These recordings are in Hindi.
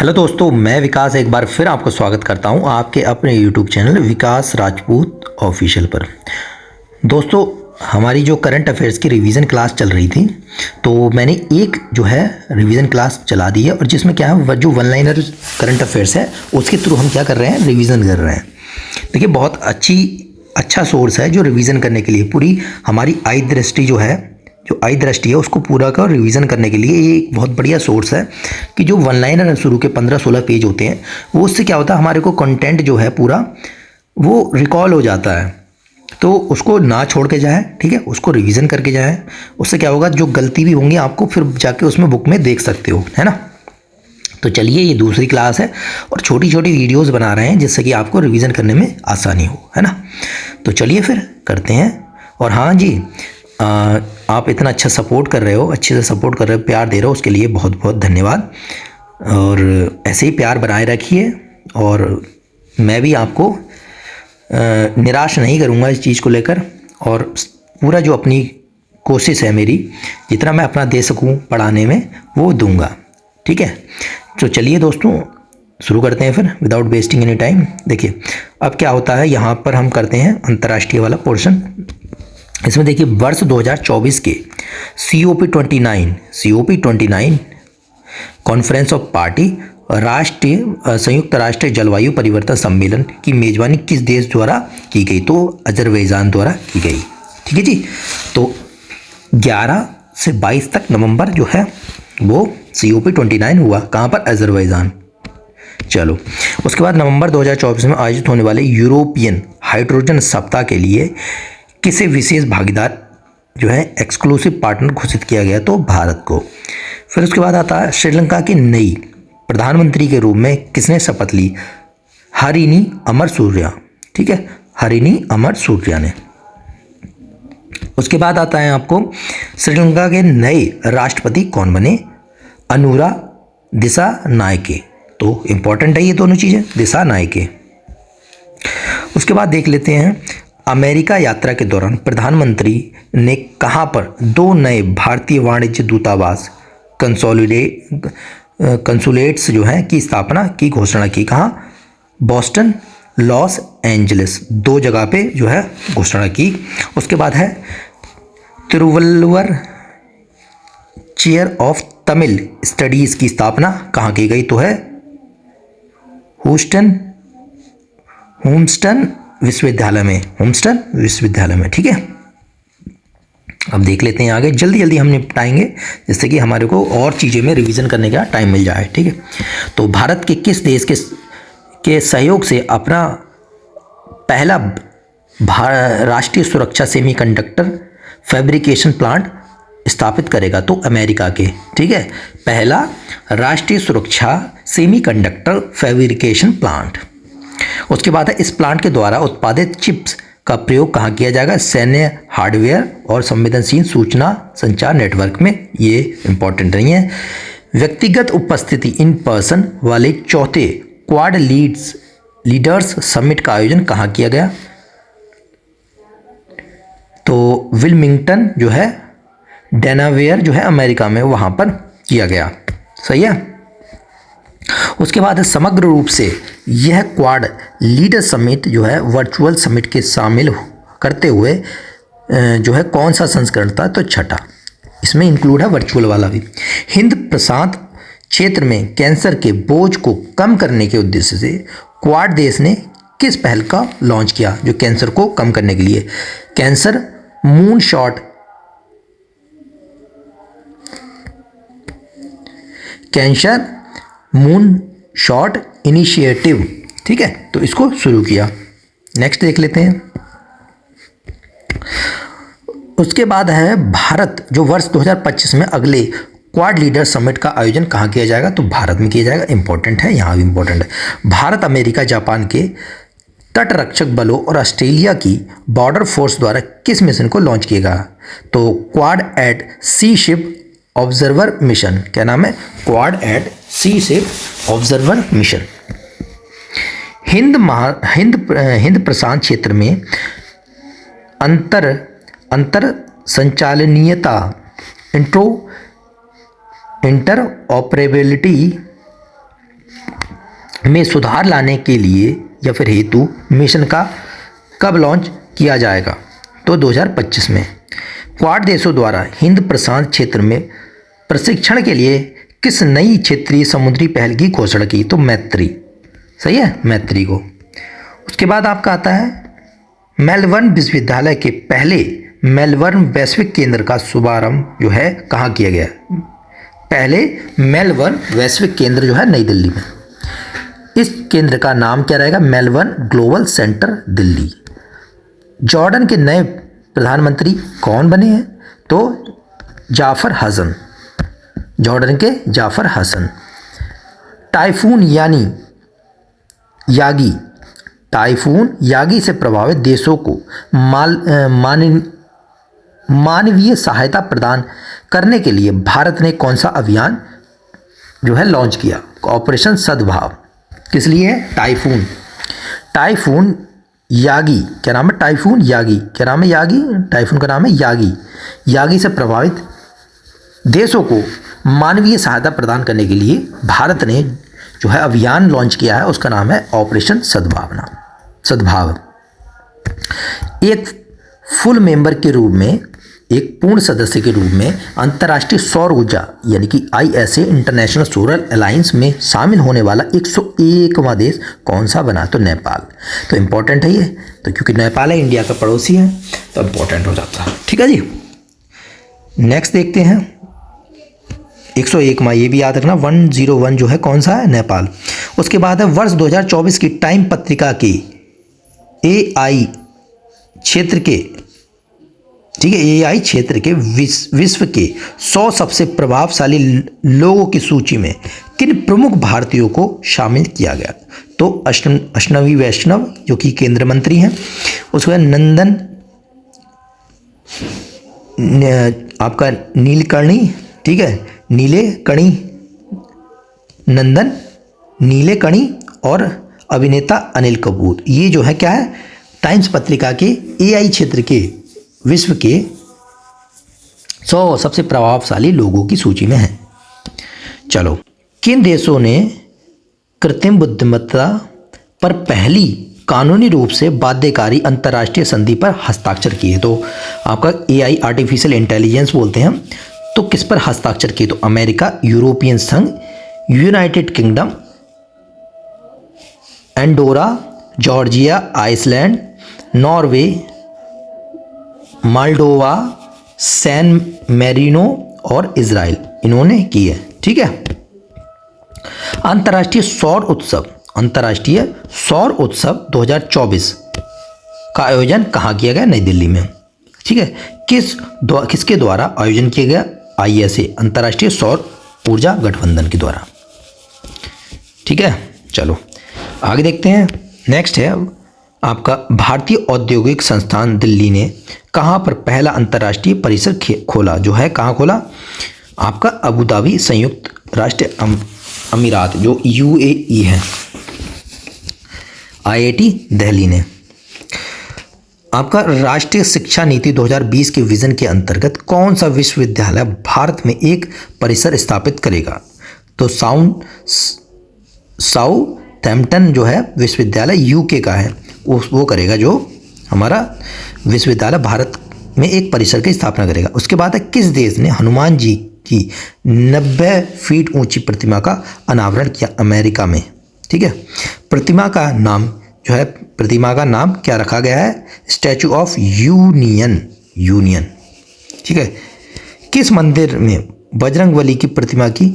हेलो दोस्तों, मैं विकास एक बार फिर आपको स्वागत करता हूं आपके अपने यूट्यूब चैनल विकास राजपूत ऑफिशियल पर। दोस्तों, हमारी जो करंट अफेयर्स की रिवीजन क्लास चल रही थी, तो मैंने एक जो है रिवीजन क्लास चला दी है, और जिसमें क्या है, जो वन लाइनर करंट अफेयर्स है उसके थ्रू हम क्या कर रहे हैं, रिवीजन कर रहे हैं। देखिए, बहुत अच्छा सोर्स है जो रिवीजन करने के लिए, पूरी हमारी आई दृष्टि है उसको पूरा का रिवीजन करने के लिए ये एक बहुत बढ़िया सोर्स है। कि जो वन लाइनर शुरू के 15-16 पेज होते हैं, वो उससे क्या होता है, हमारे को कंटेंट जो है पूरा वो रिकॉल हो जाता है। तो उसको ना छोड़ के जाए, ठीक है, उसको रिवीजन करके जाए। उससे क्या होगा, जो गलती भी होंगी आपको फिर जाके उसमें बुक में देख सकते हो, है ना। तो चलिए, ये दूसरी क्लास है और छोटी छोटी वीडियोस बना रहे हैं जिससे कि आपको रिवीजन करने में आसानी हो, है ना। तो चलिए फिर करते हैं। और हाँ जी, आप इतना अच्छा सपोर्ट कर रहे हो, अच्छे से सपोर्ट कर रहे हो, प्यार दे रहे हो, उसके लिए बहुत बहुत धन्यवाद। और ऐसे ही प्यार बनाए रखिए, और मैं भी आपको निराश नहीं करूँगा इस चीज़ को लेकर। और पूरा जो अपनी कोशिश है मेरी, जितना मैं अपना दे सकूँ पढ़ाने में, वो दूंगा, ठीक है। तो चलिए दोस्तों, शुरू करते हैं फिर विदाउट वेस्टिंग एनी टाइम। देखिए, अब क्या होता है, यहाँ पर हम करते हैं अंतर्राष्ट्रीय वाला पोर्शन। इसमें देखिए, वर्ष 2024 के COP29 कॉन्फ्रेंस ऑफ पार्टी संयुक्त राष्ट्र जलवायु परिवर्तन सम्मेलन की मेजबानी किस देश द्वारा की गई? तो अजरबैजान द्वारा की गई, ठीक है जी। तो 11 से 22 तक नवंबर जो है वो COP29 हुआ, कहाँ पर? अजरबैजान। चलो, उसके बाद नवंबर 2024 में आयोजित होने वाले यूरोपियन हाइड्रोजन सप्ताह के लिए किसे विशेष भागीदार जो है एक्सक्लूसिव पार्टनर घोषित किया गया? तो भारत को। फिर उसके बाद आता है, श्रीलंका की नई प्रधानमंत्री के रूप में किसने शपथ ली? हरिनी अमरसूरिया, ठीक है, हरिनी अमरसूरिया ने। उसके बाद आता है आपको, श्रीलंका के नए राष्ट्रपति कौन बने? अनुरा दिसानायके। तो इंपॉर्टेंट है ये दोनों चीजें, दिसानायके। उसके बाद देख लेते हैं, अमेरिका यात्रा के दौरान प्रधानमंत्री ने कहां पर 2 नए भारतीय वाणिज्य दूतावास कंसुलेट्स जो हैं की स्थापना की घोषणा की? कहां? बोस्टन, लॉस एंजलिस, 2 जगह पे जो है घोषणा की। उसके बाद है, Thiruvalluvar chair of Tamil studies की स्थापना कहां की गई? तो है होम्स्टन विश्वविद्यालय में, ठीक है। अब देख लेते हैं आगे, जल्दी जल्दी हम निपटाएंगे जिससे कि हमारे को और चीज़ें में रिवीजन करने का टाइम मिल जाए, ठीक है। तो भारत के किस देश के सहयोग से अपना पहला राष्ट्रीय सुरक्षा सेमीकंडक्टर फैब्रिकेशन प्लांट स्थापित करेगा? तो अमेरिका के, ठीक है, पहला राष्ट्रीय सुरक्षा सेमीकंडक्टर फैब्रिकेशन प्लांट। उसके बाद है, इस प्लांट के द्वारा उत्पादित चिप्स का प्रयोग कहाँ किया जाएगा? सैन्य हार्डवेयर और संवेदनशील सूचना संचार नेटवर्क में। ये इंपॉर्टेंट नहीं है। व्यक्तिगत उपस्थिति इन पर्सन वाले चौथे क्वाड लीडर्स समिट का आयोजन कहाँ किया गया? तो विल्मिंगटन जो है, डेलावेयर जो है अमेरिका में, वहां पर किया गया। सही है। उसके बाद समग्र रूप से यह क्वाड लीडर समिट जो है वर्चुअल समिट के शामिल करते हुए जो है कौन सा संस्करण था? तो छठा, इसमें इंक्लूड है वर्चुअल वाला भी। हिंद प्रशांत क्षेत्र में कैंसर के बोझ को कम करने के उद्देश्य से क्वाड देश ने किस पहल का लॉन्च किया, जो कैंसर को कम करने के लिए? कैंसर मून शॉट इनिशिएटिव, ठीक है, तो इसको शुरू किया। नेक्स्ट देख लेते हैं। उसके बाद है, भारत जो वर्ष 2025 में अगले क्वाड लीडर समिट का आयोजन कहाँ किया जाएगा? तो भारत में किया जाएगा। इंपॉर्टेंट है, यहाँ भी इंपॉर्टेंट है। भारत, अमेरिका, जापान के तटरक्षक बलों और ऑस्ट्रेलिया की बॉर्डर फोर्स द्वारा किस मिशन को लॉन्च किया? तो क्वाड एट सी शिप ऑब्जर्वर मिशन। क्या नाम है? क्वाड एट सी शिप ऑब्जर्वर मिशन। हिंद प्रशांत क्षेत्र में अंतर संचालनीयता इंटरऑपरेबिलिटी में सुधार लाने के लिए या फिर हेतु मिशन का कब लॉन्च किया जाएगा? तो 2025 में। क्वाड देशों द्वारा हिंद प्रशांत क्षेत्र में प्रशिक्षण के लिए किस नई क्षेत्रीय समुद्री पहल की घोषणा की? तो मैत्री। सही है, मैत्री को। उसके बाद आपका आता है मेलबर्न विश्वविद्यालय के पहले मेलबर्न वैश्विक केंद्र का शुभारंभ जो है कहाँ किया गया? पहले मेलबर्न वैश्विक केंद्र जो है नई दिल्ली में। इस केंद्र का नाम क्या रहेगा? Melbourne global centre Delhi. Jordan के नए प्रधानमंत्री कौन बने हैं? तो जाफर हसन, जॉर्डन के जाफर हसन। टाइफून यागी से प्रभावित देशों को मानवीय सहायता प्रदान करने के लिए भारत ने कौन सा अभियान जो है लॉन्च किया? ऑपरेशन सद्भाव। किस लिए? Typhoon Yagi. क्या नाम है? Typhoon Yagi. क्या नाम है? यागी। टाइफून का नाम है यागी। यागी से प्रभावित देशों को मानवीय सहायता प्रदान करने के लिए भारत ने जो है अभियान लॉन्च किया है, उसका नाम है ऑपरेशन सद्भाव। एक फुल मेंबर के रूप में, एक पूर्ण सदस्य के रूप में अंतर्राष्ट्रीय सौर ऊर्जा यानी कि ISA इंटरनेशनल सोलर अलायंस में शामिल होने वाला 101वां देश कौन सा बना? तो नेपाल। तो इम्पोर्टेंट है ये, तो क्योंकि नेपाल है इंडिया का पड़ोसी है तो इम्पोर्टेंट हो जाता है। ठीक है जी। नेक्स्ट देखते हैं 101वां, ये भी याद रखना। 101 जो है कौन सा है? नेपाल। उसके बाद है वर्ष 2024 की टाइम पत्रिका के AI क्षेत्र के, ठीक है, AI क्षेत्र के विश्व के 100 सबसे प्रभावशाली लोगों की सूची में किन प्रमुख भारतीयों को शामिल किया गया? तो अश्विनी वैष्णव जो कि केंद्रीय मंत्री हैं, उसके बाद नंदन आपका नीलकर्णी, ठीक है, नंदन नीलेकणी और अभिनेता अनिल कपूर। ये जो है क्या है? टाइम्स पत्रिका के AI क्षेत्र के विश्व के 100 सबसे प्रभावशाली लोगों की सूची में है। चलो, किन देशों ने कृत्रिम बुद्धिमत्ता पर पहली कानूनी रूप से बाध्यकारी अंतर्राष्ट्रीय संधि पर हस्ताक्षर किए? तो आपका AI आर्टिफिशियल इंटेलिजेंस बोलते हैं। तो किस पर हस्ताक्षर किए? तो अमेरिका, यूरोपियन संघ, United Kingdom, Andorra, Georgia, Iceland, Norway, Moldova, San Marino और इजराइल, इन्होंने की है। ठीक है। अंतर्राष्ट्रीय सौर उत्सव 2024 का आयोजन कहाँ किया गया? नई दिल्ली में। ठीक है। किसके द्वारा आयोजन किया गया? ISA अंतर्राष्ट्रीय सौर ऊर्जा गठबंधन के द्वारा। ठीक है। चलो आगे देखते हैं। नेक्स्ट है आपका भारतीय औद्योगिक संस्थान दिल्ली ने कहाँ पर पहला अंतर्राष्ट्रीय परिसर खोला? जो है कहाँ खोला? आपका अबू धाबी, संयुक्त राष्ट्र अमीरात जो UAE है। IIT दिल्ली ने। आपका राष्ट्रीय शिक्षा नीति 2020 के विजन के अंतर्गत कौन सा विश्वविद्यालय भारत में एक परिसर स्थापित करेगा? तो साउथैम्पटन जो है विश्वविद्यालय UK का है, वो करेगा, जो हमारा विश्वविद्यालय भारत में एक परिसर की स्थापना करेगा। उसके बाद है किस देश ने हनुमान जी की 90 फीट ऊंची प्रतिमा का अनावरण किया? अमेरिका में। ठीक है। प्रतिमा का नाम क्या रखा गया है? Statue of union. ठीक है। किस मंदिर में बजरंगबली की प्रतिमा की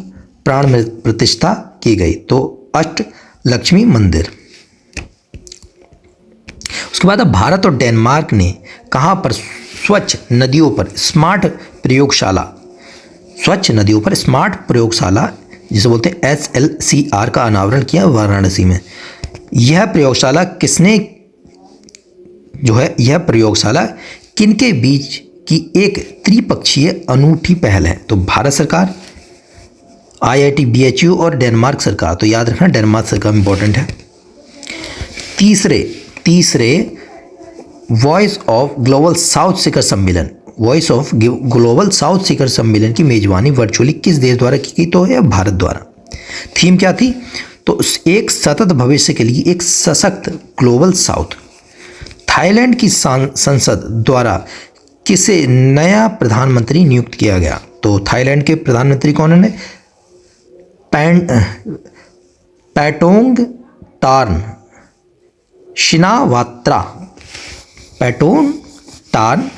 प्राण प्रतिष्ठा की गई? तो अष्टलक्ष्मी मंदिर। उसके बाद भारत और डेनमार्क ने कहाँ पर स्वच्छ नदियों पर स्मार्ट प्रयोगशाला जिसे बोलते हैं SLCR का अनावरण किया? वाराणसी में। यह प्रयोगशाला किनके बीच की एक त्रिपक्षीय अनूठी पहल है? तो भारत सरकार, IIT BHU और डेनमार्क सरकार। तो याद रखना डेनमार्क सरकार इंपॉर्टेंट है। तीसरे वॉइस ऑफ ग्लोबल साउथ शिखर सम्मेलन की मेजबानी वर्चुअली किस देश द्वारा की गई? तो यह भारत द्वारा। थीम क्या थी? तो एक सतत भविष्य के लिए एक सशक्त ग्लोबल साउथ। थाईलैंड की संसद द्वारा किसे नया प्रधानमंत्री नियुक्त किया गया? तो थाईलैंड के प्रधानमंत्री कौन है? Paetongtarn Shinawatra. Paetongtarn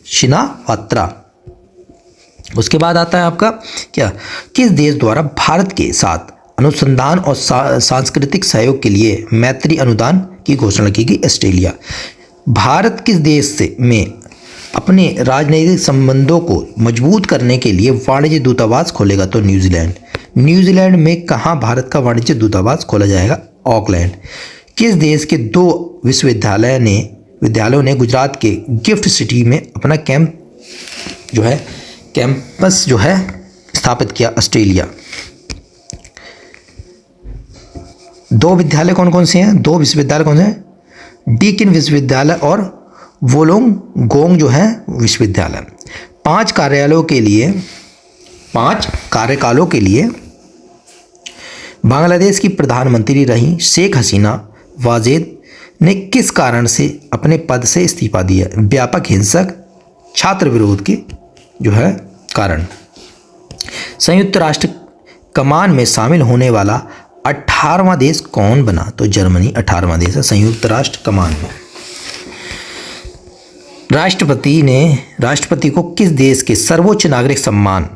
Shinawatra. उसके बाद आता है आपका क्या? किस देश द्वारा भारत के साथ अनुसंधान और सांस्कृतिक सहयोग के लिए मैत्री अनुदान की घोषणा की गई? ऑस्ट्रेलिया। भारत किस देश से में अपने राजनीतिक संबंधों को मजबूत करने के लिए वाणिज्य दूतावास खोलेगा? तो न्यूजीलैंड। न्यूजीलैंड में कहाँ भारत का वाणिज्य दूतावास खोला जाएगा? ऑकलैंड। किस देश के 2 विद्यालयों ने गुजरात के गिफ्ट सिटी में अपना कैंपस स्थापित किया? ऑस्ट्रेलिया। 2 विद्यालय कौन कौन से हैं? 2 विश्वविद्यालय कौन से हैं? डीकिन विश्वविद्यालय और वोलोंगोंग विश्वविद्यालय। 5 कार्यकालों के लिए बांग्लादेश की प्रधानमंत्री रही शेख हसीना वाजेद ने किस कारण से अपने पद से इस्तीफा दिया? व्यापक हिंसक छात्र विरोध के कारण। संयुक्त राष्ट्र कमान में शामिल होने वाला 18वां देश कौन बना? तो जर्मनी 18वां देश है संयुक्त राष्ट्र कमान में। राष्ट्रपति को किस देश के सर्वोच्च नागरिक सम्मान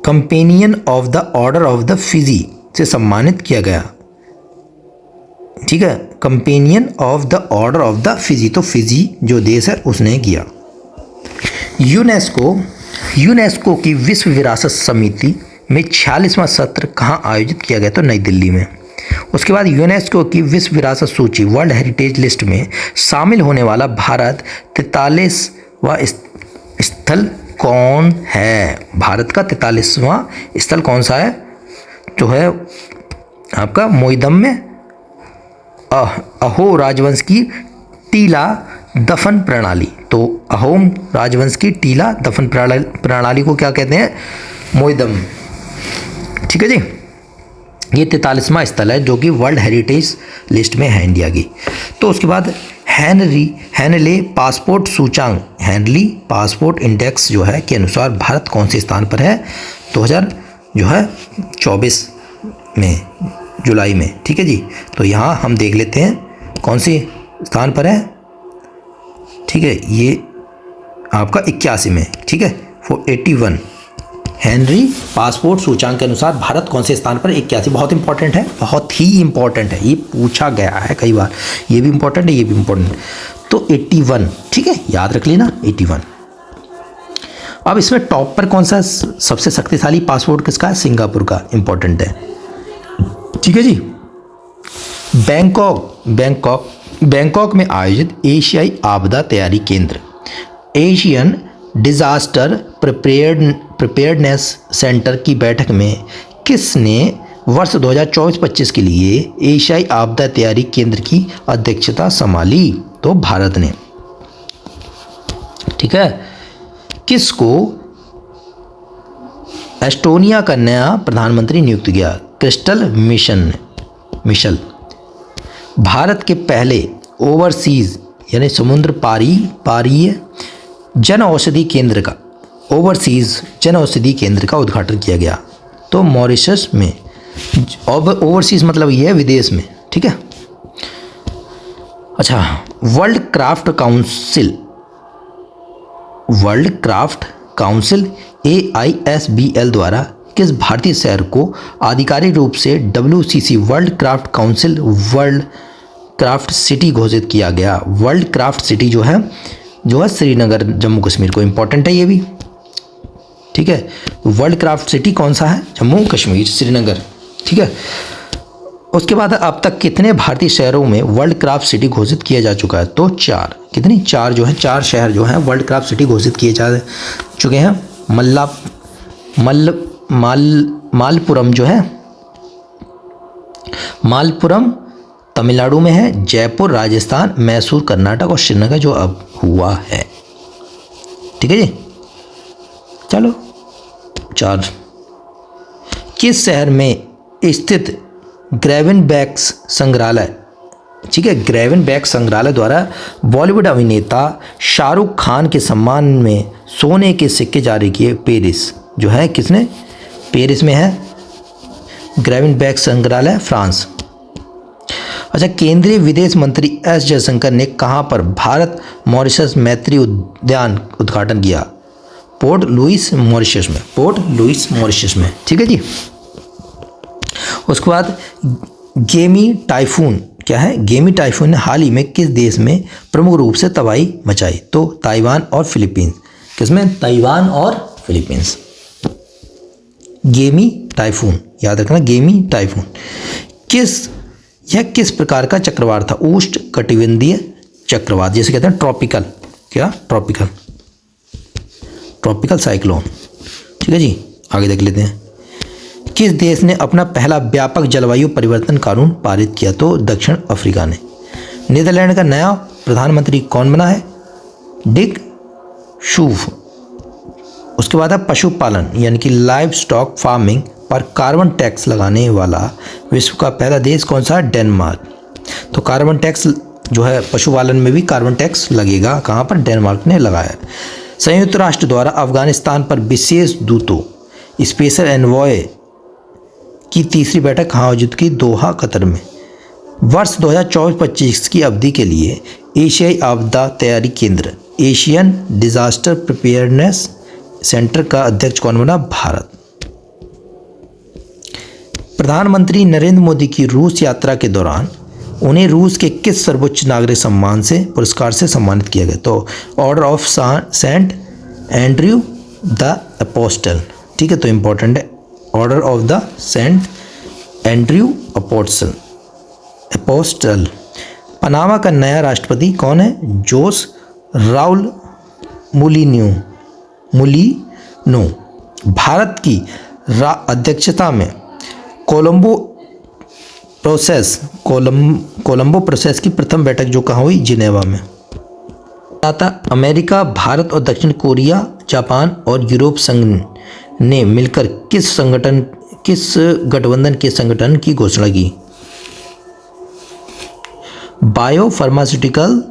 companion of the order of the Fiji से सम्मानित किया गया? ठीक है, companion of the order of the Fiji. तो फिजी जो देश है उसने किया। यूनेस्को की विश्व विरासत समिति में 46वां सत्र कहाँ आयोजित किया गया? तो नई दिल्ली में। उसके बाद यूनेस्को की विश्व विरासत सूची वर्ल्ड हेरिटेज लिस्ट में शामिल होने वाला भारत 43वां स्थल कौन है? भारत का 43वां स्थल कौन सा है? जो है आपका मोइदम में अहो राजवंश की टीला दफन प्रणाली। तो अहोम राजवंश की टीला दफन प्रणाली को क्या कहते हैं? मोइदम। ठीक है जी, ये 43वां स्थल है जो कि वर्ल्ड हेरिटेज लिस्ट में है इंडिया की। तो उसके बाद हैनले पासपोर्ट सूचांक, हैनली पासपोर्ट इंडेक्स के अनुसार भारत कौन से स्थान पर है? 2024 में जुलाई में। ठीक है जी, तो यहाँ हम देख लेते हैं कौन सी स्थान पर है। ठीक है, ये आपका 81 में। ठीक है, 81 हेनरी पासपोर्ट सूचांक के अनुसार भारत कौन से स्थान पर? 81। बहुत इंपॉर्टेंट है, बहुत ही इंपॉर्टेंट है, ये पूछा गया है कई बार। ये भी इंपॉर्टेंट है, ये भी इंपॉर्टेंट है। तो 81, ठीक है, याद रख लेना 81। अब इसमें टॉप पर कौन सा सबसे शक्तिशाली पासपोर्ट किसका है? सिंगापुर का। इंपॉर्टेंट है। ठीक है जी, बैंकॉक में आयोजित एशियाई आपदा तैयारी केंद्र एशियन डिजास्टर प्रिपेयर्डनेस सेंटर की बैठक में किसने वर्ष 2024-25 के लिए एशियाई आपदा तैयारी केंद्र की अध्यक्षता संभाली? तो भारत ने। ठीक है, किसको एस्टोनिया का नया प्रधानमंत्री नियुक्त किया? Crystal Mitchell. भारत के पहले ओवरसीज यानी समुद्र पारीय जन औषधि केंद्र का उद्घाटन किया गया। तो मॉरिशस में। ओवरसीज मतलब ये है विदेश में। ठीक है, अच्छा, वर्ल्ड क्राफ्ट काउंसिल AISBL द्वारा किस भारतीय शहर को आधिकारिक रूप से WCC world craft council world craft city घोषित किया गया? वर्ल्ड क्राफ्ट सिटी जो है श्रीनगर, जम्मू कश्मीर को। इंपॉर्टेंट है ये भी। ठीक है, वर्ल्ड क्राफ्ट सिटी कौन सा है? जम्मू कश्मीर, श्रीनगर। ठीक है, उसके बाद अब तक कितने भारतीय शहरों में वर्ल्ड क्राफ्ट सिटी घोषित किया जा चुका है? तो 4। कितनी? 4 4 शहर वर्ल्ड क्राफ्ट सिटी घोषित किए जा चुके हैं। मालपुरम मालपुरम तमिलनाडु में है, जयपुर राजस्थान, मैसूर कर्नाटक और श्रीनगर जो अब हुआ है। ठीक है जी, चलो 4। किस शहर में स्थित ग्रेवेनबैक्स संग्रहालय, ठीक है, ग्रेवेनबैक्स संग्रहालय द्वारा बॉलीवुड अभिनेता शाहरुख खान के सम्मान में सोने के सिक्के जारी किए? पेरिस जो है, किसने? पेरिस में है ग्रेवेनबैक्स संग्रहालय, फ्रांस। अच्छा, केंद्रीय विदेश मंत्री एस जयशंकर ने कहाँ पर भारत मॉरिशस मैत्री उद्यान उद्घाटन किया? पोर्ट लुइस मॉरिशस में, पोर्ट लुइस मॉरिशस में, ठीक है जी। उसके बाद गेमी टाइफून, क्या है? गेमी टाइफून ने हाल ही में किस देश में प्रमुख रूप से तबाही मचाई? तो ताइवान और फिलीपींस। किसमें? ताइवान और फिलीपींस। गेमी टाइफून, याद रखना, गेमी टाइफून। यह किस प्रकार का चक्रवात था? उष्ण कटिबंधीय चक्रवात, जैसे कहते हैं ट्रॉपिकल, क्या? ट्रॉपिकल, ट्रॉपिकल साइक्लोन, ठीक है जी। आगे देख लेते हैं। किस देश ने अपना पहला व्यापक जलवायु परिवर्तन कानून पारित किया? तो दक्षिण अफ्रीका ने। नीदरलैंड का नया प्रधानमंत्री कौन बना है? Dick Schoof. उसके बाद है पशुपालन यानी कि लाइव स्टॉक फार्मिंग पर कार्बन टैक्स लगाने वाला विश्व का पहला देश कौन सा है? डेनमार्क। तो कार्बन टैक्स जो है पशुपालन में भी कार्बन टैक्स लगेगा, कहाँ पर? डेनमार्क ने लगाया। संयुक्त राष्ट्र द्वारा अफगानिस्तान पर विशेष दूतों स्पेशल एनवॉय की तीसरी बैठक कहाँ आयोजित की? दोहा, कतर में। वर्ष 2024-25 की अवधि के लिए एशियाई आपदा तैयारी केंद्र एशियन डिजास्टर प्रिपेयरनेस सेंटर का अध्यक्ष कौन बना? भारत। प्रधानमंत्री नरेंद्र मोदी की रूस यात्रा के दौरान उन्हें रूस के किस सर्वोच्च नागरिक सम्मान से पुरस्कार से सम्मानित किया गया? तो order of Saint Andrew the Apostle, ठीक है, तो इंपॉर्टेंट है, order of the Saint Andrew Apostle. Panama का नया राष्ट्रपति कौन है? जोस राउल मुलिनो। भारत की अध्यक्षता में कोलंबो प्रोसेस की प्रथम बैठक जो कहाँ हुई? जिनेवा में। अमेरिका, भारत और दक्षिण कोरिया, जापान और यूरोप संघ ने मिलकर किस गठबंधन के संगठन की घोषणा की? Bio pharmaceutical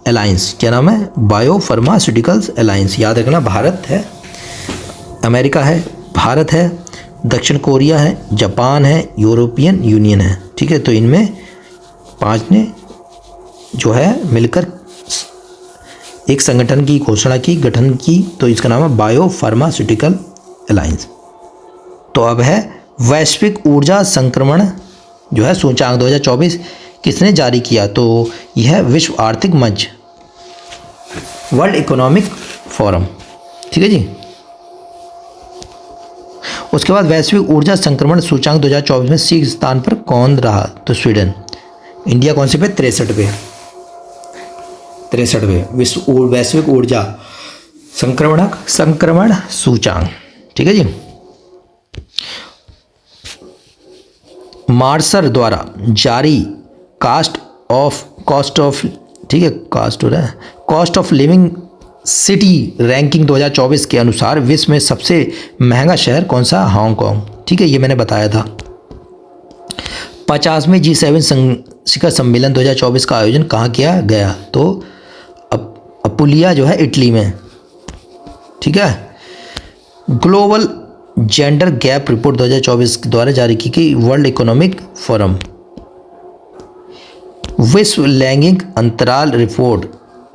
alliance. क्या नाम है? Bio pharmaceuticals alliance. याद रखना, भारत है, अमेरिका है, भारत है, दक्षिण कोरिया है, जापान है, यूरोपियन यूनियन है, ठीक है। तो इनमें 5 ने जो है मिलकर एक संगठन की घोषणा की, गठन की, तो इसका नाम है बायो फार्मास्यूटिकल अलायंस। तो अब है वैश्विक ऊर्जा संक्रमण जो है सूचकांक 2024 किसने जारी किया? तो यह विश्व आर्थिक मंच, वर्ल्ड इकोनॉमिक फोरम, ठीक है जी। उसके बाद वैश्विक ऊर्जा संक्रमण सूचकांक 2024 में शीर्ष स्थान पर कौन रहा? तो स्वीडन। इंडिया कौन से पे? 63वें विश्व वैश्विक ऊर्जा संक्रमण सूचकांक, ठीक है जी। मार्शर द्वारा जारी cost of living city ranking 2024 के अनुसार विश्व में सबसे महंगा शहर कौन सा? हांगकांग, ठीक है, ये मैंने बताया था। 50वें G7 शिखर सम्मेलन 2024 का आयोजन कहाँ किया गया? तो अपुलिया जो है इटली में, ठीक है। ग्लोबल जेंडर गैप रिपोर्ट 2024 द्वारा जारी की गई वर्ल्ड इकोनॉमिक फोरम। विश्व लैंगिक अंतराल रिपोर्ट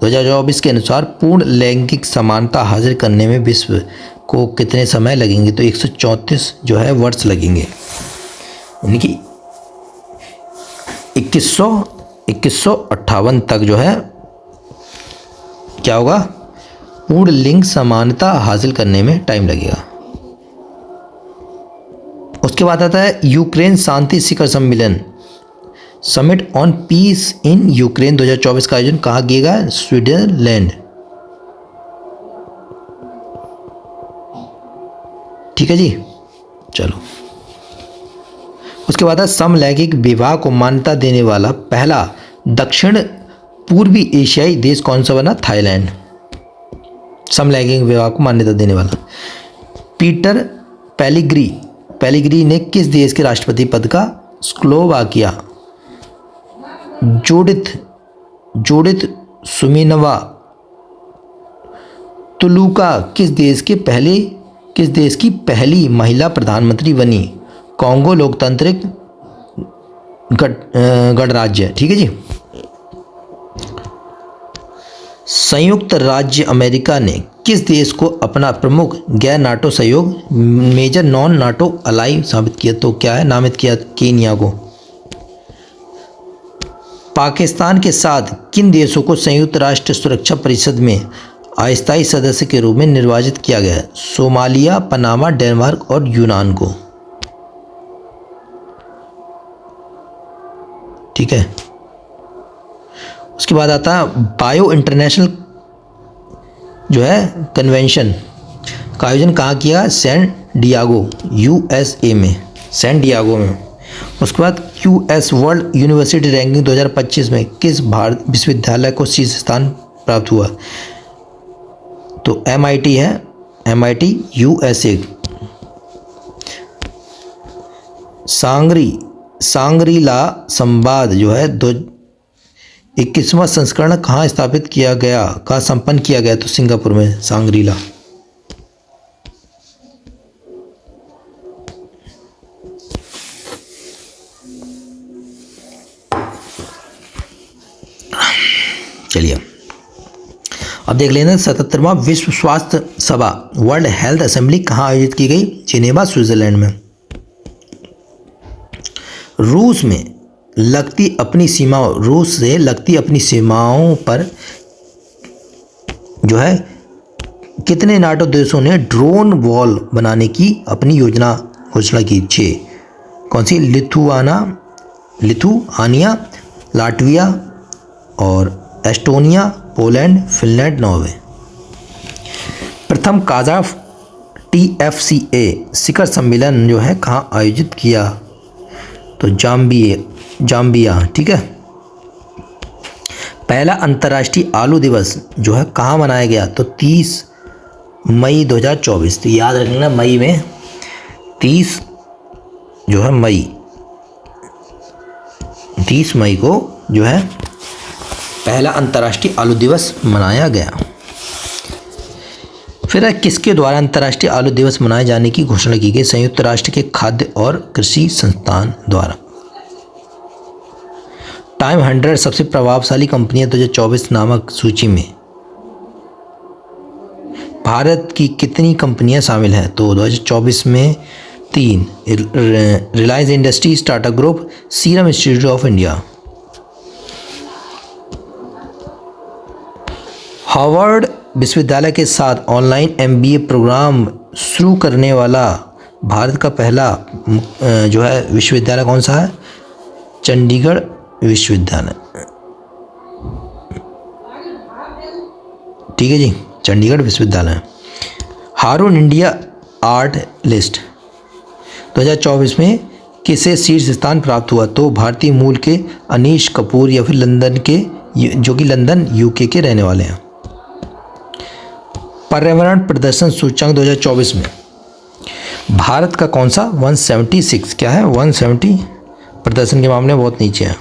2024 के अनुसार पूर्ण लैंगिक समानता हासिल करने में विश्व को कितने समय लगेंगे? तो 134 जो है वर्ष लगेंगे, यानी कि 2158 तक जो है क्या होगा? पूर्ण लिंग समानता हासिल करने में टाइम लगेगा। उसके बाद आता है यूक्रेन शांति शिखर सम्मेलन, summit on peace in Ukraine 2024 का आयोजन कहाँ किया गया? स्विट्जरलैंड, ठीक है जी। चलो, उसके बाद है समलैंगिक विवाह को मान्यता देने वाला पहला दक्षिण पूर्वी एशियाई देश कौन सा बना? थाईलैंड। समलैंगिक विवाह को मान्यता देने वाला। पीटर पेलिग्री पेलेग्रिनी ने किस देश के राष्ट्रपति पद का स्लोवाकिया। जूडिथ सुमिनोवा तुलुका किस देश की पहली महिला प्रधानमंत्री बनी। कॉन्गो लोकतांत्रिक गणराज्य। ठीक है जी। संयुक्त राज्य अमेरिका ने किस देश को अपना प्रमुख गैर नाटो सहयोग मेजर नॉन नाटो अलाई साबित किया, तो क्या है, नामित किया केन्या को। पाकिस्तान के साथ किन देशों को संयुक्त राष्ट्र सुरक्षा परिषद में अस्थायी सदस्य के रूप में निर्वाचित किया गया है। सोमालिया, पनामा, डेनमार्क और यूनान को। ठीक है। उसके बाद आता है बायो इंटरनेशनल जो है कन्वेंशन का आयोजन कहाँ किया, सैन डियागो USA में, सैन डियागो में। उसके बाद QS वर्ल्ड यूनिवर्सिटी रैंकिंग 2025 में किस भारत विश्वविद्यालय को शीर्ष स्थान प्राप्त हुआ, तो MIT है, MIT USA। सांग्रीला संवाद जो है 21वां संस्करण कहाँ स्थापित किया गया, कहाँ संपन्न किया गया, तो सिंगापुर में सांग्रीला। चलिए अब देख लेना 77वां विश्व स्वास्थ्य सभा वर्ल्ड हेल्थ असेंबली कहाँ आयोजित की गई, जिनेवा स्विट्जरलैंड में। रूस से लगती अपनी सीमाओं पर जो है कितने नाटो देशों ने ड्रोन वॉल बनाने की अपनी घोषणा की। 6 कौन सी, लिथुआनिया, लाटविया और एस्टोनिया, पोलैंड, फिनलैंड, नॉर्वे। प्रथम काजाफ TFCA शिखर सम्मेलन जो है कहाँ आयोजित किया, तो जाम्बिया। ठीक है। पहला अंतर्राष्ट्रीय आलू दिवस जो है कहाँ मनाया गया, तो 30 मई 2024। तो याद रखना मई में 30 मई को जो है पहला अंतर्राष्ट्रीय आलू दिवस मनाया गया। फिर किसके द्वारा अंतर्राष्ट्रीय आलू दिवस मनाए जाने की घोषणा की गई, संयुक्त राष्ट्र के खाद्य और कृषि संस्थान द्वारा। टाइम 100 सबसे प्रभावशाली कंपनियां 2024 नामक सूची में भारत की कितनी कंपनियां शामिल हैं, तो 2024 में 3, Reliance industries, Tata group, serum institute of India. Harvard विश्वविद्यालय के साथ ऑनलाइन MBA प्रोग्राम शुरू करने वाला भारत का पहला जो है विश्वविद्यालय कौन सा है, चंडीगढ़ विश्वविद्यालय। ठीक है जी, चंडीगढ़ विश्वविद्यालय। हारून इंडिया आर्ट लिस्ट 2024 में किसे शीर्ष स्थान प्राप्त हुआ, तो भारतीय मूल के अनीश कपूर या फिर लंदन के, जो कि लंदन UK के रहने वाले हैं। पर्यावरण प्रदर्शन सूचकांक 2024 में भारत का कौन सा 176, क्या है 170 प्रदर्शन के मामले में बहुत नीचे है,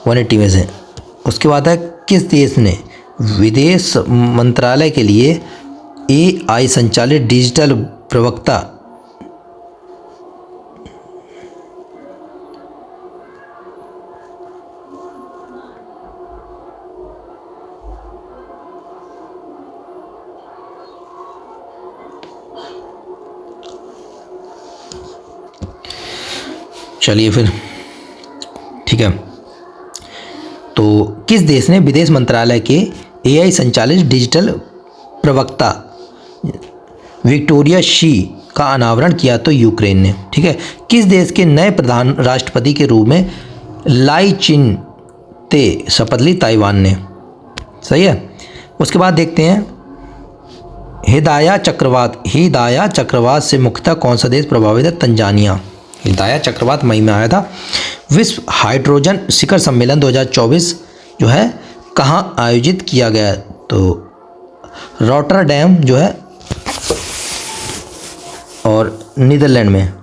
180 में से। उसके बाद है किस देश ने विदेश मंत्रालय के लिए AI संचालित डिजिटल प्रवक्ता चलिए फिर ठीक है। तो किस देश ने विदेश मंत्रालय के AI संचालित डिजिटल प्रवक्ता विक्टोरिया शी का अनावरण किया, तो यूक्रेन ने। ठीक है। किस देश के नए प्रधान राष्ट्रपति के रूप में लाई चिन ते शपथ ली, ताइवान ने। सही है। उसके बाद देखते हैं हिदाया चक्रवात से मुख्यतः कौन सा देश प्रभावित है, तंजानिया। हिदाया चक्रवात मई में आया था। विश्व हाइड्रोजन शिखर सम्मेलन 2024 जो है कहाँ आयोजित किया गया, तो रॉटरडैम जो है और नीदरलैंड में,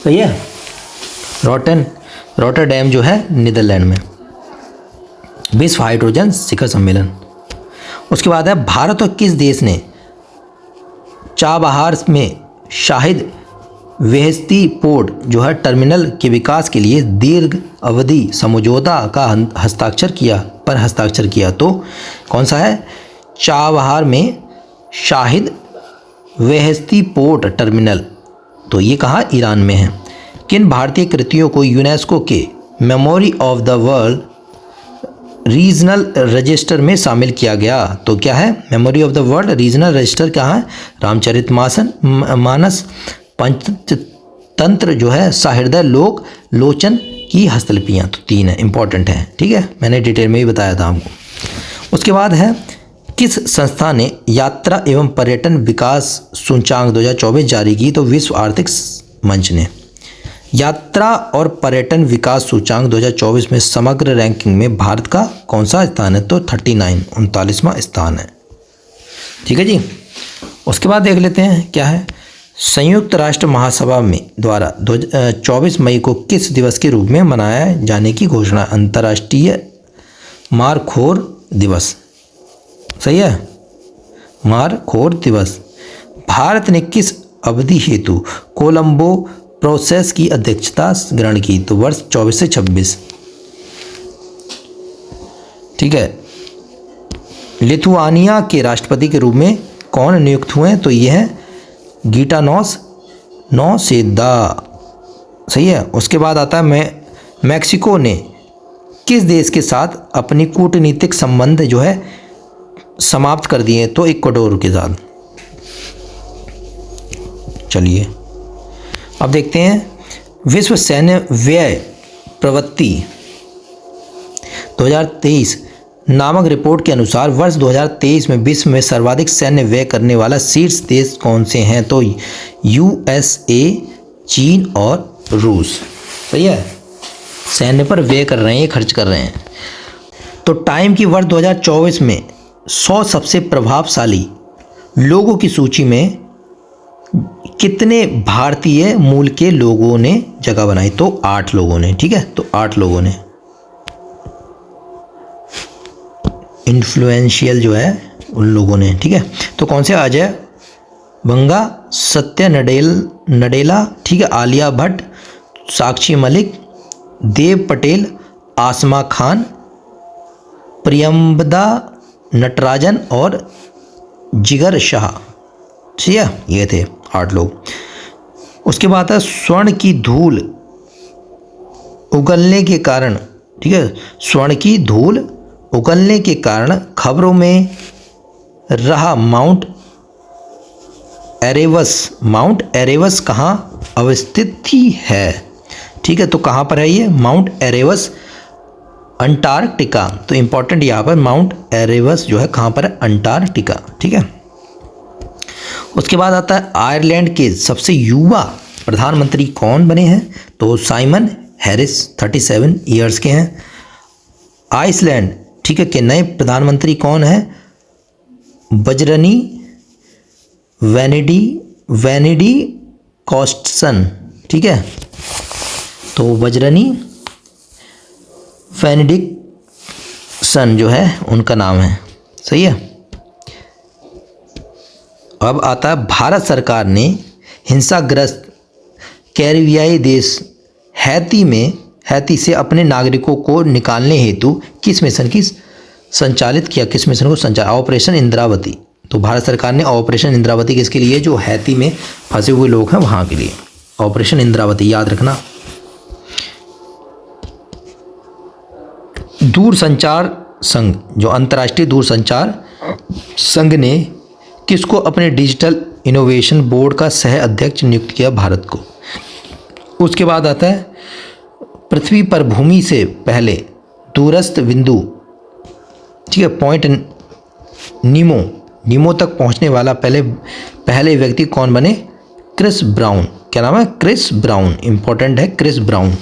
सही है। रॉटरडैम जो है नीदरलैंड में। विश्व हाइड्रोजन शिखर सम्मेलन। उसके बाद है भारत और किस देश ने चाबहार में शाहिद वेहस्ती पोर्ट जो है टर्मिनल के विकास के लिए दीर्घ अवधि समझौता का हस्ताक्षर किया। तो कौन सा है? चाबहार में शाहिद वेहस्ती पोर्ट टर्मिनल। तो ये कहाँ? ईरान में है। किन भारतीय कृतियों को यूनेस्को के memory of the world regional register में शामिल किया गया? तो क्या है? Memory of the world regional register कहाँ है? रामचरितमानस, पंचतंत्र जो है, सहृदय लोक लोचन की हस्तलिपियाँ। तो 3 है, इंपॉर्टेंट है, ठीक है, मैंने डिटेल में ही बताया था आपको। उसके बाद है किस संस्था ने यात्रा एवं पर्यटन विकास सूचकांक 2024 जारी की? तो विश्व आर्थिक मंच ने। यात्रा और पर्यटन विकास सूचकांक 2024 में समग्र रैंकिंग में भारत का कौन सा स्थान है? तो 39वां स्थान है, ठीक है जी। उसके बाद देख लेते हैं क्या है। संयुक्त राष्ट्र महासभा में द्वारा 24 मई को किस दिवस के रूप में मनाया जाने की घोषणा? अंतर्राष्ट्रीय मारखोर दिवस, सही है, मारखोर दिवस। भारत ने किस अवधि हेतु कोलंबो प्रोसेस की अध्यक्षता ग्रहण की? तो वर्ष 24 से 26, ठीक है। लिथुआनिया के राष्ट्रपति के रूप में कौन नियुक्त हुए? तो ये है गीटानोस नौसेदा, सही है। उसके बाद आता है मैक्सिको ने किस देश के साथ अपनी कूटनीतिक संबंध जो है समाप्त कर दिए? तो इक्वाडोर के साथ। चलिए अब देखते हैं विश्व सैन्य व्यय प्रवृत्ति 2023 नामक रिपोर्ट के अनुसार वर्ष 2023 में विश्व में सर्वाधिक सैन्य व्यय करने वाला शीर्ष देश कौन से हैं? तो USA, चीन और रूस, सही है। सैन्य पर व्यय कर रहे हैं, खर्च कर रहे हैं। तो टाइम की वर्ष 2024 में 100 सबसे प्रभावशाली लोगों की सूची में कितने भारतीय मूल के लोगों ने जगह बनाई? तो 8 लोगों ने, ठीक है। तो 8 लोगों ने इन्फ्लुएंशियल जो है उन लोगों ने, ठीक है। तो कौन से? अजय बंगा, सत्य नडेला, ठीक है, आलिया भट्ट, साक्षी मलिक, देव पटेल, आसमा खान, प्रियंबदा नटराजन और जिगर शाह, ठीक है, ये थे 8 लोग। उसके बाद है स्वर्ण की धूल उगलने के कारण, ठीक है, स्वर्ण की धूल उगलने के कारण खबरों में रहा माउंट एरेवस कहाँ अवस्थित है? ठीक है, तो कहाँ पर है ये? Mount Erebus, Antarctica. तो इंपॉर्टेंट यहाँ पर माउंट एरेवस जो है कहाँ पर है? अंटार्कटिका, ठीक है। उसके बाद आता है आयरलैंड के सबसे युवा प्रधानमंत्री कौन बने हैं? तो साइमन हैरिस 37 ईयर्स के हैं। आइसलैंड, ठीक है, के नए प्रधानमंत्री कौन है? बजरनी वैनिडी कॉस्टसन, ठीक है। तो बजरनी वैनिडिक्सन जो है उनका नाम है, सही है। अब आता है भारत सरकार ने हिंसाग्रस्त कैरिबियाई देश हैती से अपने नागरिकों को निकालने हेतु किस मिशन की संचालित किया? किस मिशन को संचालित? ऑपरेशन इंद्रावती। तो भारत सरकार ने ऑपरेशन इंद्रावती किसके लिए? जो हैती में फंसे हुए लोग हैं वहाँ के लिए ऑपरेशन इंद्रावती, याद रखना। दूरसंचार संघ, जो अंतर्राष्ट्रीय दूरसंचार संघ ने किसको अपने डिजिटल इनोवेशन बोर्ड का सह अध्यक्ष नियुक्त किया? भारत को। उसके बाद आता है पृथ्वी पर भूमि से पहले दूरस्थ बिंदु, ठीक है, पॉइंट नीमो तक पहुंचने वाला पहले व्यक्ति कौन बने? Chris Brown. क्या नाम है? क्रिस ब्राउन, इंपॉर्टेंट है, क्रिस ब्राउन।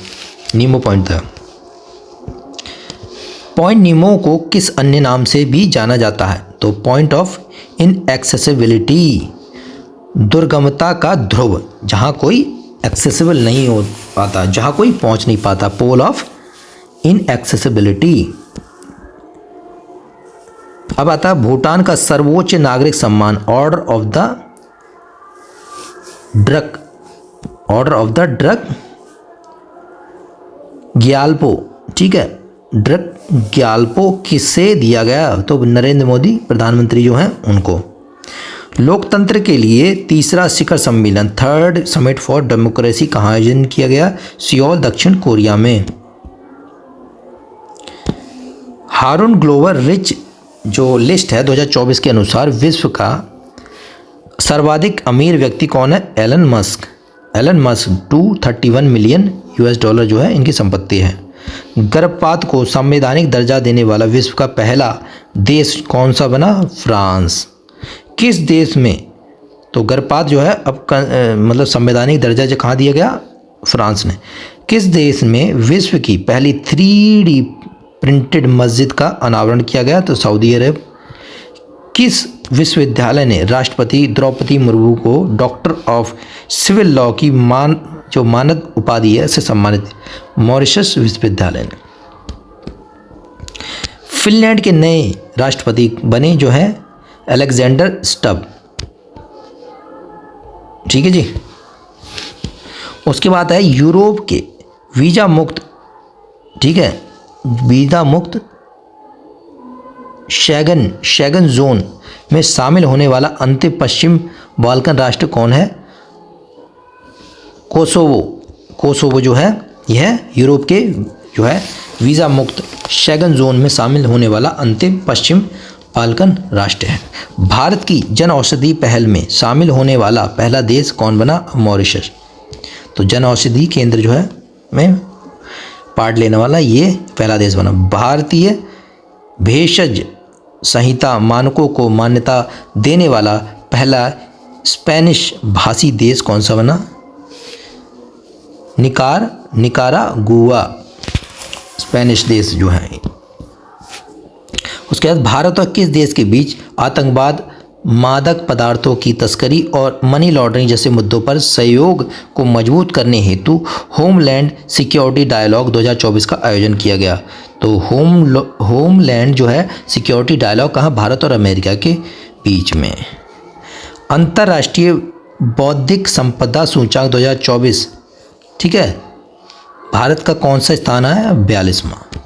नीमो पॉइंट था। पॉइंट नीमो को किस अन्य नाम से भी जाना जाता है? तो पॉइंट ऑफ इनएक्सेसिबिलिटी। दुर्गमता का ध्रुव, जहाँ कोई एक्सेसिबल नहीं हो पाता, जहाँ कोई पहुँच नहीं पाता, पोल ऑफ इनएक्सेसिबिलिटी। अब आता है भूटान का सर्वोच्च नागरिक सम्मान order of the drug Gyalpo, ठीक है, ड्रग ग्याल्पो किसे दिया गया? तो नरेंद्र मोदी प्रधानमंत्री जो हैं उनको। लोकतंत्र के लिए तीसरा शिखर सम्मेलन, थर्ड समिट फॉर डेमोक्रेसी, कहाँ आयोजन किया गया? सियोल, दक्षिण कोरिया में। हारून ग्लोबल रिच जो लिस्ट है 2024 के अनुसार विश्व का सर्वाधिक अमीर व्यक्ति कौन है? Elon Musk. 231 मिलियन $US जो है इनकी संपत्ति है। गर्भपात को संवैधानिक दर्जा देने वाला विश्व का पहला देश कौन सा बना? फ्रांस। किस देश में? तो गर्भपात जो है अब मतलब संवैधानिक दर्जा जो कहाँ दिया गया? फ्रांस ने। किस देश में विश्व की पहली 3D प्रिंटेड मस्जिद का अनावरण किया गया? तो सऊदी अरब। किस विश्वविद्यालय ने राष्ट्रपति द्रौपदी मुर्मू को डॉक्टर ऑफ सिविल लॉ की मानद उपाधि है से सम्मानित? मॉरिशस विश्वविद्यालय ने। फिनलैंड के नए राष्ट्रपति बने जो है अलेक्जेंडर स्टब, ठीक है जी। उसके बाद है यूरोप के वीजा मुक्त, ठीक है, वीजा मुक्त शेंगन जोन में शामिल होने वाला अंतिम पश्चिम बाल्कन राष्ट्र कौन है? कोसोवो जो है यह यूरोप के जो है वीज़ा मुक्त शेंगन जोन में शामिल होने वाला अंतिम पश्चिम बाल्कन राष्ट्र है। भारत की जन औषधि पहल में शामिल होने वाला पहला देश कौन बना? मॉरिशस। तो जन औषधि केंद्र जो है में पार्ट लेने वाला ये पहला देश बना। भारतीय भेषज संहिता मानकों को मान्यता देने वाला पहला स्पेनिश भाषी देश कौन सा बना? निकारागुआ, स्पेनिश देश जो है। उसके बाद भारत और किस देश के बीच आतंकवाद, मादक पदार्थों की तस्करी और मनी लॉन्ड्रिंग जैसे मुद्दों पर सहयोग को मजबूत करने हेतु होमलैंड सिक्योरिटी डायलॉग 2024 का आयोजन किया गया? तो होमलैंड जो है सिक्योरिटी डायलॉग कहाँ? भारत और अमेरिका के बीच में। अंतर्राष्ट्रीय बौद्धिक संपदा सूचकांक 2024, ठीक है, भारत का कौन सा स्थान है? 42वां।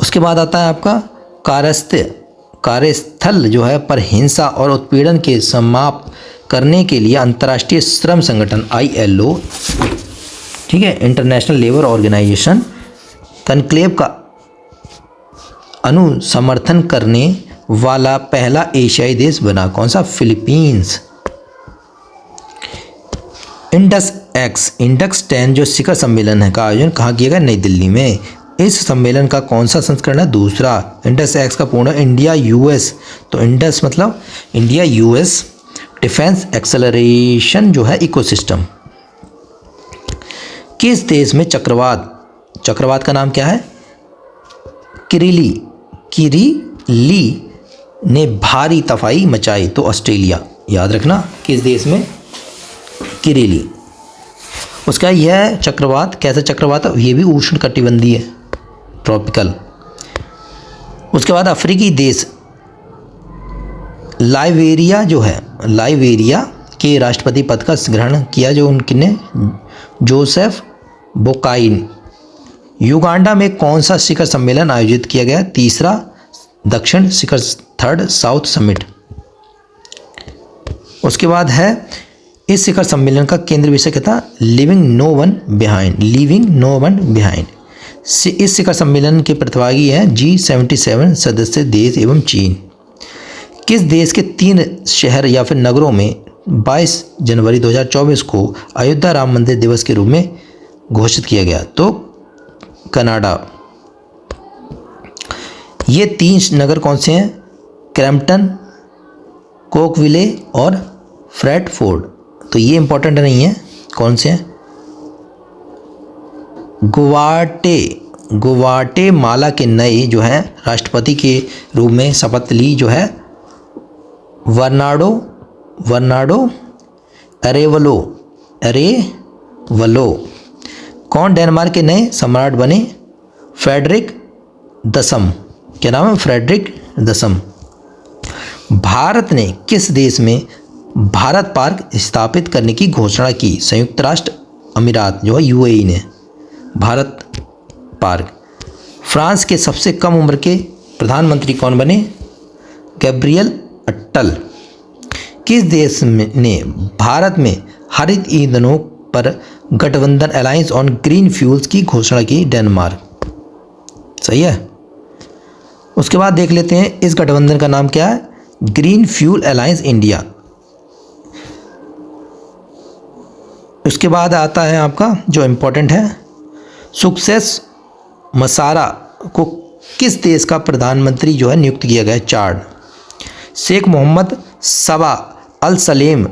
उसके बाद आता है आपका कार्यस्थल जो है पर हिंसा और उत्पीड़न के समाप्त करने के लिए अंतर्राष्ट्रीय श्रम संगठन ILO, ठीक है, इंटरनेशनल लेबर ऑर्गेनाइजेशन कनक्लेव का अनुसमर्थन करने वाला पहला एशियाई देश बना? कौन सा? फिलीपींस। इंडक्स 10 जो शिखर सम्मेलन है का आयोजन कहाँ किया गया? नई दिल्ली में। इस सम्मेलन का कौन सा संस्करण है? दूसरा। इंडस एक्स का पूर्ण इंडिया US, तो इंडस मतलब इंडिया US डिफेंस एक्सेलरेशन जो है इकोसिस्टम। किस देश में चक्रवात का नाम क्या है? किरिली ने भारी तबाही मचाई? तो ऑस्ट्रेलिया। याद रखना किस देश में? किरिली। उसका यह चक्रवात कैसा चक्रवात है? ये भी उष्ण कटिबंधीय है, ट्रॉपिकल। उसके बाद अफ्रीकी देश लाइबेरिया जो है, लाइबेरिया के राष्ट्रपति पद का ग्रहण किया जो उनने जोसेफ बोकाई। युगांडा में कौन सा शिखर सम्मेलन आयोजित किया गया? तीसरा दक्षिण शिखर, थर्ड साउथ समिट। उसके बाद है इस शिखर सम्मेलन का केंद्र विषय क्या था? Living no one behind. इस शिखर सम्मेलन के प्रतिभागी हैं G77 सदस्य देश एवं चीन। किस देश के 3 शहर या फिर नगरों में 22 जनवरी 2024 को अयोध्या राम मंदिर दिवस के रूप में घोषित किया गया? तो कनाडा। ये 3 नगर कौन से हैं? क्रैम्पटन, कोकविले और फ्रेडफोर्ड। तो ये इंपॉर्टेंट नहीं है, कौन से हैं? गुवाटेमाला के नए जो है राष्ट्रपति के रूप में शपथ ली जो है वर्नाडो अरेवलो। कौन डेनमार्क के नए सम्राट बने? फ्रेडरिक दसम। क्या नाम है? फ्रेडरिक दसम। भारत ने किस देश में भारत पार्क स्थापित करने की घोषणा की? संयुक्त राष्ट्र अमीरात जो है यूएई ने भारत पार्क। फ्रांस के सबसे कम उम्र के प्रधानमंत्री कौन बने? गैब्रियल अट्टल। किस देश ने भारत में हरित ईंधनों पर गठबंधन अलायंस ऑन ग्रीन फ्यूल्स की घोषणा की? डेनमार्क। सही है। उसके बाद देख लेते हैं इस गठबंधन का नाम क्या है? Green fuel alliance India. उसके बाद आता है आपका जो इम्पोर्टेंट है, सक्सेस मसारा को किस देश का प्रधानमंत्री जो है नियुक्त किया गया? चाड। शेख मोहम्मद सबा अल सलेम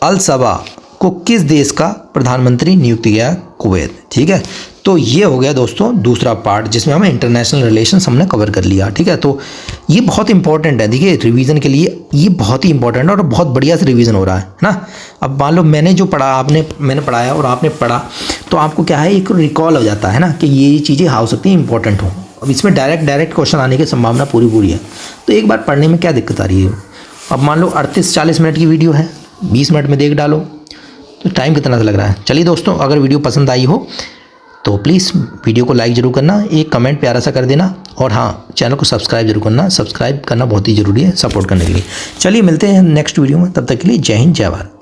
अल सबा को किस देश का प्रधानमंत्री नियुक्त किया? कुवैत। ठीक है, तो ये हो गया दोस्तों दूसरा पार्ट जिसमें हमें इंटरनेशनल रिलेशंस हमने कवर कर लिया। ठीक है, तो ये बहुत इंपॉर्टेंट है। देखिए रिवीजन के लिए ये बहुत ही इंपॉर्टेंट है और बहुत बढ़िया से रिवीजन हो रहा है ना। अब मान लो मैंने जो पढ़ा मैंने पढ़ाया और आपने पढ़ा तो आपको क्या है एक रिकॉल हो जाता है ना कि ये चीज़ें हो सकती हैं इंपॉर्टेंट हो। अब इसमें डायरेक्ट क्वेश्चन आने की संभावना पूरी है, तो एक बार पढ़ने में क्या दिक्कत आ रही है। अब मान लो 38-40 मिनट की वीडियो है, 20 मिनट में देख डालो तो टाइम कितना लग रहा है। चलिए दोस्तों, अगर वीडियो पसंद आई हो तो प्लीज़ वीडियो को लाइक ज़रूर करना, एक कमेंट प्यारा सा कर देना और हाँ चैनल को सब्सक्राइब जरूर करना। सब्सक्राइब करना बहुत ही ज़रूरी है सपोर्ट करने के लिए। चलिए मिलते हैं नेक्स्ट वीडियो में, तब तक के लिए जय हिंद जय भारत।